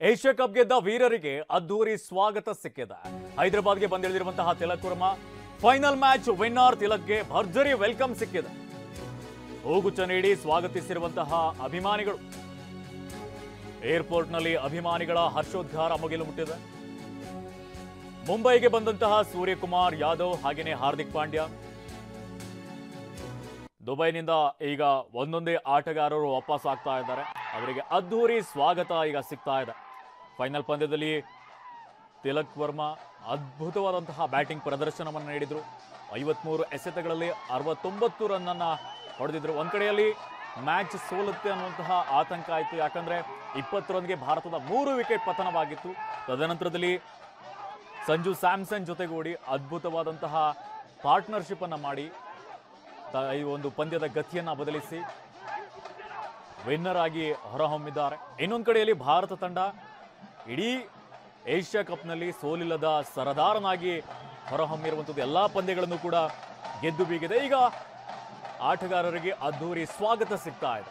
Asia cup ಗೆದ್ದ ವೀರರಿಗೆ ಅದ್ದೂರಿ ಸ್ವಾಗತ ಸಿಕ್ಕಿದೆ. ಹೈದರಾಬಾದ್ಗೆ ಬಂದಿಳಿದಿರುವಂತಹ Tilak Varma final match winner ತಿಲಕ್ಗೆ ಭರ್ಜರಿ ವೆಲ್ಕಮ್ ಸಿಕ್ಕಿದೆ. ಹೂಗುಚ್ಛ ನೀಡಿ ಸ್ವಾಗತಿಸಿರುವಂತಹ ಅಭಿಮಾನಿಗಳು. ಏರ್ಪೋರ್ಟ್ನಲ್ಲಿ ಅಭಿಮಾನಿಗಳ ಹರ್ಷೋದ್ಗಾರ ಮುಗಿಲು ಮುಟ್ಟಿದೆ. ಮುಂಬೈಗೆ ಬಂದಂತಹ ಸೂರ್ಯಕುಮಾರ್ ಯಾದವ್ ಹಾಗೆಯೇ ಹಾರ್ದಿಕ್ ಪಾಂಡ್ಯ, ದುಬೈನಿಂದ ಈಗ ಒಂದೊಂದೇ ಆಟಗಾರರು ವಾಪಸ್ ಆಗ್ತಾ ಇದ್ದಾರೆ. ಅವರಿಗೆ ಅದ್ದೂರಿ ಸ್ವಾಗತ ಈಗ ಸಿಗ್ತಾ ಇದೆ. ಫೈನಲ್ ಪಂದ್ಯದಲ್ಲಿ ತಿಲಕ್ ವರ್ಮಾ ಅದ್ಭುತವಾದಂತಹ ಬ್ಯಾಟಿಂಗ್ ಪ್ರದರ್ಶನವನ್ನು ನೀಡಿದರು. 53 ಎಸೆತಗಳಲ್ಲಿ 69 ರನ್ ಅನ್ನ ಹೊಡೆದಿದ್ರು. ಒಂದ್ ಕಡೆಯಲ್ಲಿ ಮ್ಯಾಚ್ ಸೋಲುತ್ತೆ ಅನ್ನುವಂತಹ ಆತಂಕ ಆಯಿತು. ಯಾಕಂದ್ರೆ 20 ರನ್ಗೆ ಭಾರತದ 3 ವಿಕೆಟ್ ಪತನವಾಗಿತ್ತು. ತದನಂತರದಲ್ಲಿ ಸಂಜು ಸ್ಯಾಮ್ಸನ್ ಜೊತೆಗೂಡಿ ಅದ್ಭುತವಾದಂತಹ ಪಾರ್ಟ್ನರ್ಶಿಪ್ ಅನ್ನ ಮಾಡಿ ಈ ಒಂದು ಪಂದ್ಯದ ಗತಿಯನ್ನ ಬದಲಿಸಿ ವಿನ್ನರ್ ಆಗಿ ಹೊರಹೊಮ್ಮಿದ್ದಾರೆ. ಇನ್ನೊಂದು ಕಡೆಯಲ್ಲಿ ಭಾರತ ತಂಡ ಇಡೀ ಏಷ್ಯಾ ಕಪ್ನಲ್ಲಿ ಸೋಲಿಲ್ಲದ ಸರದಾರನಾಗಿ ಹೊರಹೊಮ್ಮಿರುವಂಥದ್ದು. ಎಲ್ಲ ಪಂದ್ಯಗಳನ್ನು ಕೂಡ ಗೆದ್ದು ಬೀಗಿದೆ. ಈಗ ಆಟಗಾರರಿಗೆ ಅದ್ದೂರಿ ಸ್ವಾಗತ ಸಿಗ್ತಾ ಇದೆ.